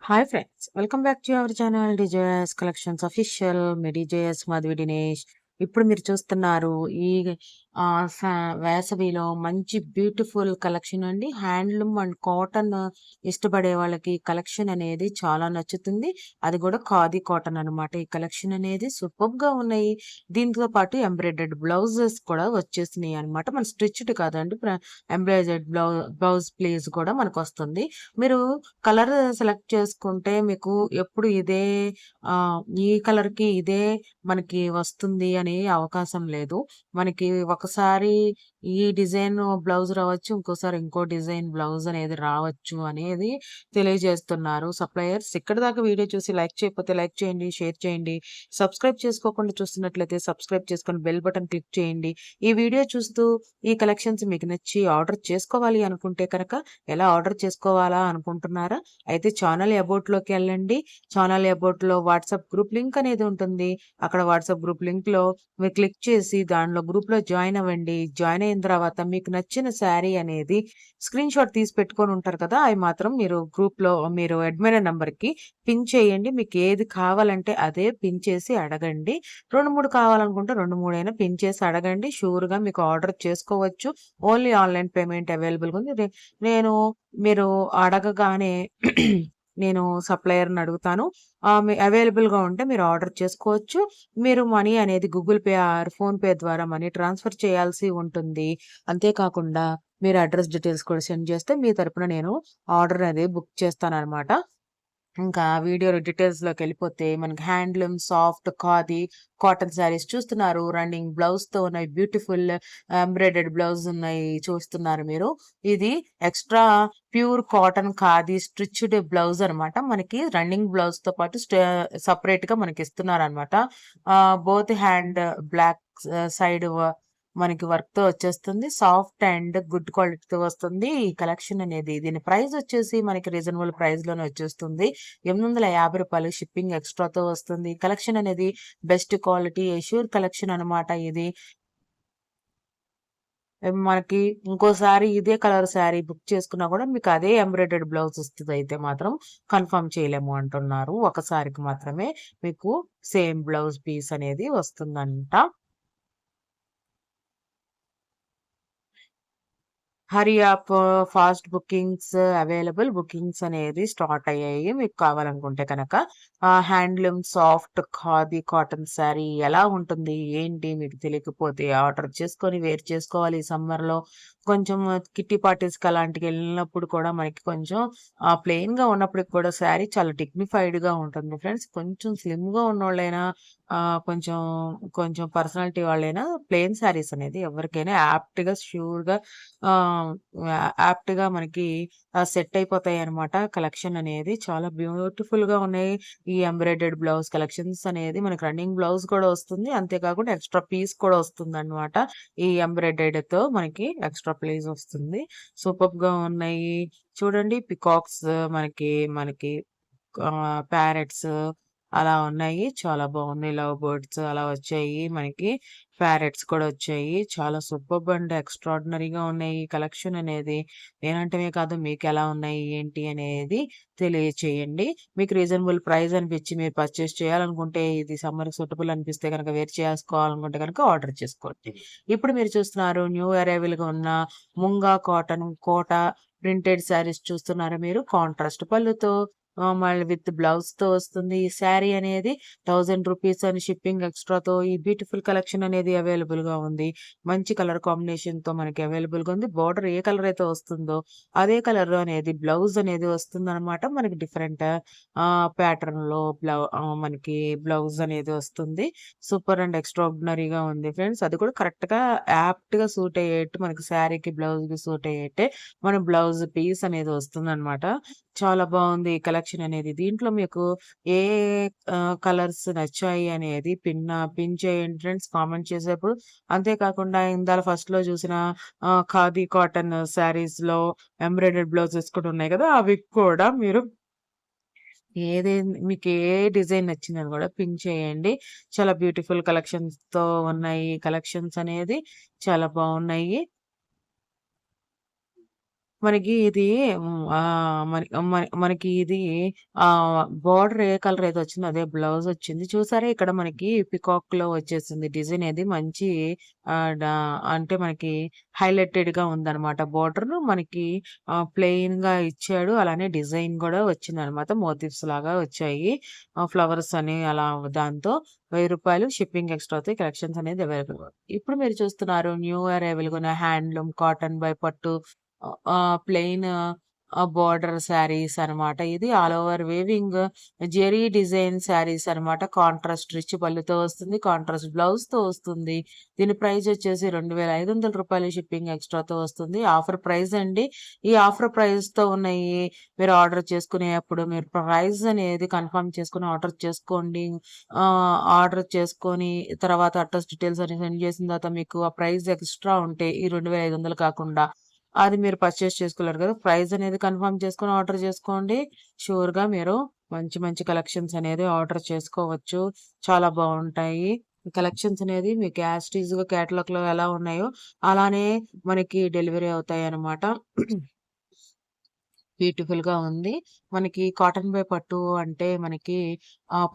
Hi friends, welcome back to our channel DJS collections official. Me DJS Madhavi Dinesh. ఇప్పుడు మీరు చూస్తున్నారు ఈ వేసవిలో మంచి బ్యూటిఫుల్ కలెక్షన్ అండి. హ్యాండ్లూమ్ అండ్ కాటన్ ఇష్టపడే వాళ్ళకి కలెక్షన్ అనేది చాలా నచ్చుతుంది. అది కూడా ఖాదీ కాటన్ అన్నమాట. ఈ కలెక్షన్ అనేది సూపర్ గా ఉన్నాయి. దీంతో పాటు ఎంబ్రాయిడర్డ్ బ్లౌజెస్ కూడా వచ్చేసినాయి అన్నమాట. మన స్టిచ్డ్ కాదండి, ఎంబ్రాయిడర్డ్ బ్లౌజ్ ప్లీజ్ కూడా మనకు వస్తుంది. మీరు కలర్ సెలెక్ట్ చేసుకుంటే మీకు ఎప్పుడు ఇదే ఈ కలర్‌కి ఇదే మనకి వస్తుంది అనే అవకాశం లేదు. మనకి ఒకసారి ఈ డిజైన్ బ్లౌజ్ రావచ్చు. ఇంకోసారి ఇంకో డిజైన్ బ్లౌజ్ అనేది రావచ్చు అనేది తెలియజేస్తున్నారు సప్లయర్స్. ఇక్కడి దాకా వీడియో చూసి లైక్ చేయకపోతే లైక్ చేయండి, షేర్ చేయండి. సబ్స్క్రైబ్ చేసుకోకుండా చూస్తున్నట్లయితే సబ్స్క్రైబ్ చేసుకొని బెల్ బటన్ క్లిక్ చేయండి. ఈ వీడియో చూస్తూ ఈ కలెక్షన్స్ మీకు నచ్చి ఆర్డర్ చేసుకోవాలి అనుకుంటే కనుక ఎలా ఆర్డర్ చేసుకోవాలా అనుకుంటున్నారా? అయితే ఛానల్ అబౌట్‌లోకి వెళ్ళండి. ఛానల్ అబౌట్‌లో వాట్సాప్ గ్రూప్ లింక్ అనేది ఉంటుంది. అక్కడ వాట్సాప్ గ్రూప్ లింక్‌లో మీరు క్లిక్ చేసి దానిలో గ్రూప్‌లో జాయిన్ అవ్వండి. జాయిన్ అయిన తర్వాత మీకు నచ్చిన శారీ అనేది స్క్రీన్‌షాట్ తీసి పెట్టుకొని ఉంటారు కదా! అయి మాత్రం మీరు గ్రూప్‌లో మీరు అడ్మిన్ నంబర్‌కి పిన్ చేయండి. మీకు ఏది కావాలంటే అదే పిన్ చేసి అడగండి. 2, 3 కావాలనుకుంటే 2, 3 అయినా పిన్ చేసి అడగండి. షూర్‌గా మీకు ఆర్డర్ చేసుకోవచ్చు. ఓన్లీ ఆన్‌లైన్ పేమెంట్ అవైలబుల్‌గా ఉంది. నేను మీరు అడగగానే నేను సప్లయర్‌ని అడుగుతాను. అవైలబుల్‌గా ఉంటే మీరు ఆర్డర్ చేసుకోవచ్చు. మీరు మనీ అనేది గూగుల్ పే ఆర్ ఫోన్‌పే ద్వారా మనీ ట్రాన్స్‌ఫర్ చేయాల్సి ఉంటుంది. అంతేకాకుండా మీరు అడ్రెస్ డీటెయిల్స్ కూడా సెండ్ చేస్తే మీ తరపున నేను ఆర్డర్ అనేది బుక్ చేస్తాననమాట. ఇంకా వీడియో డీటెయిల్స్‌లోకెళ్ళిపోతే మనకి handloom, soft, khadi, cotton saris చూస్తున్నారు. రన్నింగ్ బ్లౌజ్‌తో ఉన్నాయి. బ్యూటిఫుల్ ఎంబ్రాయిడర్డ్ బ్లౌజ్ ఉన్నాయి చూస్తున్నారు మీరు. ఇది extra pure cotton khadi stitched blouse అనమాట. మనకి రన్నింగ్ బ్లౌజ్‌తో పాటు సెపరేట్‌గా మనకిస్తున్నారనమాట. బోత్ హ్యాండ్ బ్లాక్ సైడ్ మనకి వర్క్‌తో వచ్చేస్తుంది. సాఫ్ట్ అండ్ గుడ్ క్వాలిటీతో వస్తుంది. ఈ కలెక్షన్ అనేది దీని ప్రైస్ వచ్చేసి మనకి రీజనబుల్ ప్రైస్‌లోనే వచ్చేస్తుంది. రూ. 850 షిప్పింగ్ ఎక్స్‌ట్రాతో వస్తుంది. కలెక్షన్ అనేది బెస్ట్ క్వాలిటీ ఎష్యూర్ కలెక్షన్ అనమాట ఇది. మనకి ఇంకోసారి ఇదే కలర్ శారీ బుక్ చేసుకున్నా కూడా మీకు అదే ఎంబ్రాయిడర్డ్ బ్లౌజ్ వస్తదయితే మాత్రం కన్ఫర్మ్ చేయలేము అంటున్నారు. ఒకసారికి మాత్రమే మీకు సేమ్ బ్లౌజ్ పీస్ అనేది వస్తుందంట. Hurry up fast bookings available. Bookings అనేది స్టార్ట్ అయ్యాయి. మీకు కావాలనుకుంటే కనుక handloom soft khadi cotton sari ఎలా ఉంటుంది? ఏంటి? మీకు తెలియకపోతే ఆర్డర్ చేసుకొని వేర్ చేసుకోవాలి ఈ సమ్మర్‌లో. కొంచెం కిట్టి పార్టీస్‌కి అలాంటికి వెళ్ళినప్పుడు కూడా మనకి కొంచెం ప్లెయిన్‌గా ఉన్నప్పటికి కూడా శారీ చాలా డిగ్నిఫైడ్‌గా ఉంటుంది ఫ్రెండ్స్. కొంచెం స్లిమ్‌గా ఉన్నోళ్ళైనా కొంచెం కొంచెం పర్సనాలిటీ వాళ్ళైనా ప్లెయిన్ శారీస్ అనేది ఎవరికైనా యాప్ట్‌గా ష్యూర్‌గా ఆహ్, యాప్ట్‌గా మనకి సెట్ అయిపోతాయన్నమాట. కలెక్షన్ అనేది చాలా బ్యూటిఫుల్‌గా ఉన్నాయి. ఈ ఎంబ్రాయిడర్డ్ బ్లౌజ్ కలెక్షన్స్ అనేది మనకి రన్నింగ్ బ్లౌజ్ కూడా వస్తుంది. అంతేకాకుండా ఎక్స్‌ట్రా పీస్ కూడా వస్తుందన్నమాట. ఈ ఎంబ్రాయిడర్డ్‌తో మనకి ఎక్స్‌ట్రా పీస్ వస్తుంది. సూపర్బ్‌గా ఉన్నాయి. చూడండి పికాక్స్ మనకి మనకి ప్యారట్స్ అలా ఉన్నాయి. చాలా బాగున్నాయి. లవ్ బర్డ్స్ అలా వచ్చాయి. మనకి ప్యారట్స్ కూడా వచ్చాయి. చాలా సూపర్బ్ అండ్ ఎక్స్ట్రార్డినరీగా ఉన్నాయి ఈ కలెక్షన్ అనేది. నేనంటమే కాదు మీకెలా ఉన్నాయి ఏంటి అనేది తెలియచేయండి. మీకు రీజనబుల్ ప్రైస్ అనిపించి మీరు పర్చేస్ చేయాలనుకుంటే ఇది సమ్మర్‌కి సూటబుల్ అనిపిస్తే గనక వేర్ చేసుకోవాలనుకుంటే గనక ఆర్డర్ చేసుకోండి. ఇప్పుడు మీరు చూస్తున్నారు న్యూ అరైవల్‌గా ఉన్న ముంగా కాటన్ కోట ప్రింటెడ్ శారీస్ చూస్తున్నారా మీరు? కాంట్రాస్ట్ పళ్ళుతో మళ్ళీ విత్ బ్లౌజ్‌తో వస్తుంది. ఈ శారీ అనేది రూ. 1000 అని షిప్పింగ్ ఎక్స్‌ట్రాతో ఈ బ్యూటిఫుల్ కలెక్షన్ అనేది అవైలబుల్‌గా ఉంది. మంచి కలర్ కాంబినేషన్‌తో మనకి అవైలబుల్‌గా ఉంది. బోర్డర్ ఏ కలర్ అయితే వస్తుందో అదే కలర్ అనేది బ్లౌజ్ అనేది వస్తుందనమాట. మనకి డిఫరెంట్ ప్యాటర్న్‌లో మనకి బ్లౌజ్ అనేది వస్తుంది. సూపర్ అండ్ ఎక్స్ట్రార్డినరీగా ఉంది ఫ్రెండ్స్. అది కూడా కరెక్ట్‌గా యాప్ట్‌గా సూట్ అయ్యేట్టు మనకి శారీకి, బ్లౌజ్‌కి సూట్ అయ్యేట్టే మన బ్లౌజ్ పీస్ అనేది వస్తుందనమాట. చాలా బావుంది ఈ కలెక్షన్ అనేది. దీంట్లో మీకు ఏ కలర్స్ నచ్చాయి అనేది పిన్ చేయండి ఫ్రెండ్స్ కామెంట్ చేసేప్పుడు. అంతేకాకుండా ఇందాల ఫస్ట్‌లో చూసిన ఖాదీ కాటన్ శారీస్‌లో ఎంబ్రాయిడర్డ్ బ్లౌజెస్ కూడా ఉన్నాయి కదా! అవి కూడా మీరు మీకు ఏ డిజైన్ నచ్చిందని కూడా పిన్ చేయండి. చాలా బ్యూటిఫుల్ కలెక్షన్స్‌తో ఉన్నాయి. కలెక్షన్స్ అనేది చాలా బావున్నాయి. మనకి ఇది మనకి ఇది బోర్డర్ ఏ కలర్ అయితే వచ్చిందో అదే బ్లౌజ్ వచ్చింది. చూసారా ఇక్కడ మనకి పికాక్‌లో వచ్చేసింది డిజైన్ ఏది మంచి అంటే మనకి హైలైటెడ్‌గా ఉందనమాట బోర్డర్. మనకి ప్లెయిన్‌గా ఇచ్చాడు. అలానే డిజైన్ గూడా వచ్చిందనమాట. మోటివ్స్ లాగా వచ్చాయి. ఫ్లవర్స్ అని అలా దాంతో రూ. 1000 షిప్పింగ్ ఎక్స్‌ట్రాతో ఈ కలెక్షన్స్ అనేది అవైలబుల్. ఇప్పుడు మీరు చూస్తున్నారు న్యూ అరైవల్‌గా ఉన్న హ్యాండ్లూమ్ కాటన్ బై పట్టు ప్లెయిన్ బోర్డర్ శారీస్ అనమాట. ఇది all over weaving zari design sarees అనమాట. కాంట్రాస్ట్ రిచ్ పళ్ళుతో వస్తుంది. కాంట్రాస్ట్ బ్లౌజ్‌తో వస్తుంది. దీని ప్రైస్ వచ్చేసి రూ. 2500 షిప్పింగ్ ఎక్స్‌ట్రాతో వస్తుంది. ఆఫర్ ప్రైస్ అండి. ఈ ఆఫర్ ప్రైస్‌తో ఉన్నాయి మీరు ఆర్డర్ చేసుకునేప్పుడు మీరు ప్రైస్ అనేది కన్ఫర్మ్ చేసుకొని ఆర్డర్ చేసుకోండి. ఆర్డర్ చేసుకొని తర్వాత అడ్రెస్ డీటెయిల్స్ అన్ని సెండ్ చేసిన తర్వాత మీకు ఆ ప్రైస్ ఎక్స్‌ట్రా ఉంటే ఈ 2500 కాకుండా అది మీరు పర్చేస్ చేసుకోలేరు కదా! ప్రైస్ అనేది కన్ఫర్మ్ చేసుకొని ఆర్డర్ చేసుకోండి. షూర్‌గా మీరు మంచి మంచి కలెక్షన్స్ అనేది ఆర్డర్ చేసుకోవచ్చు. చాలా బావుంటాయి. ఈ కలెక్షన్స్ అనేది మీకు యాజ్ ఇట్ ఈజ్‌గా కేటలాగ్‌లో ఎలా ఉన్నాయో అలానే మనకి డెలివరీ అవుతాయన్నమాట. బ్యూటిఫుల్‌గా ఉంది. మనకి కాటన్ బై పట్టు అంటే మనకి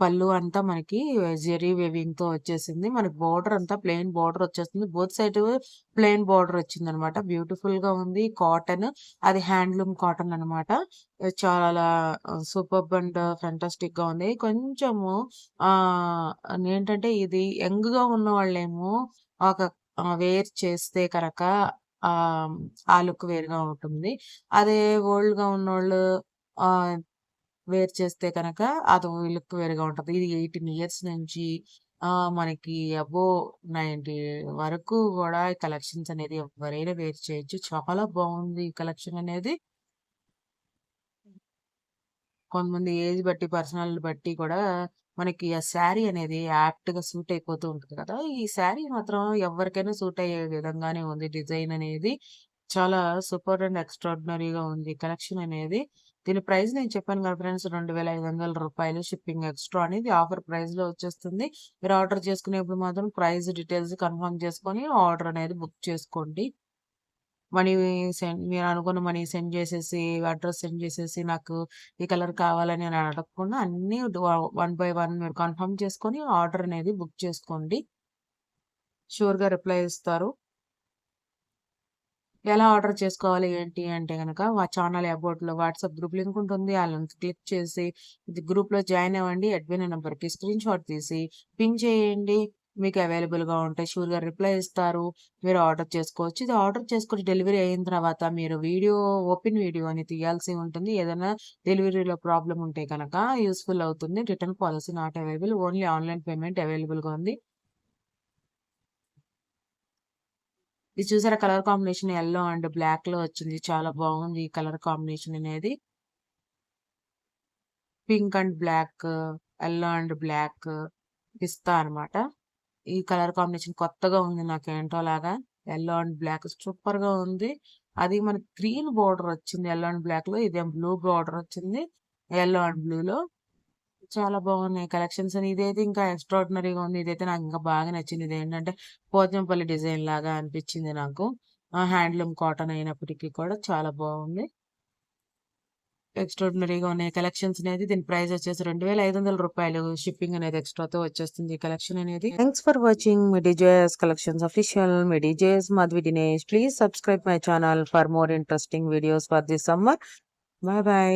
పళ్ళు అంతా మనకి జెరీ వీవింగ్‌తో వచ్చేసింది. మనకి బోర్డర్ అంతా ప్లెయిన్ బోర్డర్ వచ్చేస్తుంది. బోత్ సైడ్ ప్లెయిన్ బోర్డర్ వచ్చిందనమాట. బ్యూటిఫుల్‌గా ఉంది. కాటన్ అది హ్యాండ్లూమ్ కాటన్ అనమాట. చాలా సూపర్బ్ అండ్ ఫెంటాస్టిక్‌గా ఉంది. కొంచెము ఏంటంటే ఇది యంగ్‌గా ఉన్నవాళ్ళేమో ఒక వేర్ చేస్తే కనుక ఆహ్, ఆ లుక్ వేరుగా ఉంటుంది. అదే ఓల్డ్‌గా ఉన్నోళ్ళు ఆహ్, వేర్ చేస్తే కనక అదో లుక్ వేరుగా ఉంటది. ఇది 18 ఇయర్స్ నుంచి మనకి అబోవ్ 90 వరకు గూడా ఈ కలెక్షన్స్ అనేది ఎవ్వరైనా వేర్ చేయొచ్చు. చాలా బావుంది ఈ కలెక్షన్ అనేది. కొంతమంది ఏజ్ బట్టి, పర్సనల్ బట్టి కూడా మనకి ఆ శారీ అనేది యాప్ట్‌గా సూట్ అయిపోతూ ఉంటది కదా! ఈ శారీ మాత్రం ఎవరికైనా సూట్ అయ్యే విధంగానే ఉంది. డిజైన్ అనేది చాలా సూపర్ అండ్ ఎక్స్ట్రార్డినరీగా ఉంది కలెక్షన్ అనేది. దీని ప్రైస్ నేను చెప్పాను కదా ఫ్రెండ్స్ రూ. 2500 షిప్పింగ్ ఎక్స్ట్రా అనేది ఆఫర్ ప్రైస్‌లో వచ్చేస్తుంది. మీరు ఆర్డర్ చేసుకునేప్పుడు మాత్రం ప్రైస్ డీటెయిల్స్ కన్ఫర్మ్ చేసుకొని ఆర్డర్ అనేది బుక్ చేసుకోండి. మనీ మీరనుకున్న మనీ సెండ్ చేసేసి, అడ్రెస్ సెండ్ చేసేసి, నాకు ఈ కలర్ కావాలని అని అడగకుండా అన్నీ వన్ బై వన్ మీరు కన్ఫర్మ్ చేసుకొని ఆర్డర్ అనేది బుక్ చేసుకోండి. షూర్‌గా రిప్లై ఇస్తారు. ఎలా ఆర్డర్ చేసుకోవాలి ఏంటి అంటే గనక మా ఛానల్ అబౌట్‌లో వాట్సాప్ గ్రూప్ లింక్ ఉంటుంది. ఆ లింక్ క్లిక్ చేసి ఇది గ్రూప్‌లో జాయిన్ అవ్వండి. అడ్మిన్ నంబర్‌కి స్క్రీన్‌షాట్ తీసి పిన్ చేయండి. మీకు అవైలబుల్‌గా ఉంటాయి. షూర్‌గా రిప్లై ఇస్తారు. మీరు ఆర్డర్ చేసుకోవచ్చు. ఇది ఆర్డర్ చేసుకొని డెలివరీ అయిన తర్వాత మీరు ఓపెన్ వీడియో అని తీయాల్సి ఉంటుంది. ఏదైనా డెలివరీలో ప్రాబ్లమ్ ఉంటే గనక యూజ్‌ఫుల్ అవుతుంది. Return policy not available. Only online payment అవైలబుల్‌గా ఉంది. ఇది చూసారా కలర్ కాంబినేషన్ యెల్లో అండ్ బ్లాక్‌లో వచ్చింది. చాలా బాగుంది ఈ కలర్ కాంబినేషన్ అనేది. Pink and black, yellow and black పిస్తా అనమాట. ఈ కలర్ కాంబినేషన్ కొత్తగా ఉంది నాకేంటో లాగా. యెల్లో అండ్ బ్లాక్ సూపర్‌గా ఉంది. అది మనకి గ్రీన్ బోర్డర్ వచ్చింది యెల్లో అండ్ బ్లాక్‌లో. ఇదేమో బ్లూ బోర్డర్ వచ్చింది. యెల్లో అండ్ బ్లూలో. చాలా బాగున్నాయి కలెక్షన్స్ అని. ఇదైతే ఇంకా ఎక్స్ట్రార్డినరీగా ఉంది. ఇదైతే నాకు ఇంకా బాగా నచ్చింది. ఇదేంటంటే పోచంపల్లి డిజైన్ లాగా అనిపించింది నాకు. హ్యాండ్లూమ్ కాటన్ అయినప్పటికీ కూడా చాలా బాగుంది. ఎక్స్ట్రార్డినరీగా ఉన్నాయి కలెక్షన్స్ అనేది. దీని ప్రైస్ వచ్చేసి రూ. 2500 షిప్పింగ్ అనేది ఎక్స్ట్రాతో వచ్చేస్తుంది ఈ కలెక్షన్ అనేది. Thanks for watching Midi JS collections official. Midi JS Madhavi Dinesh. Please subscribe my channel for more interesting videos for this summer. Bye by.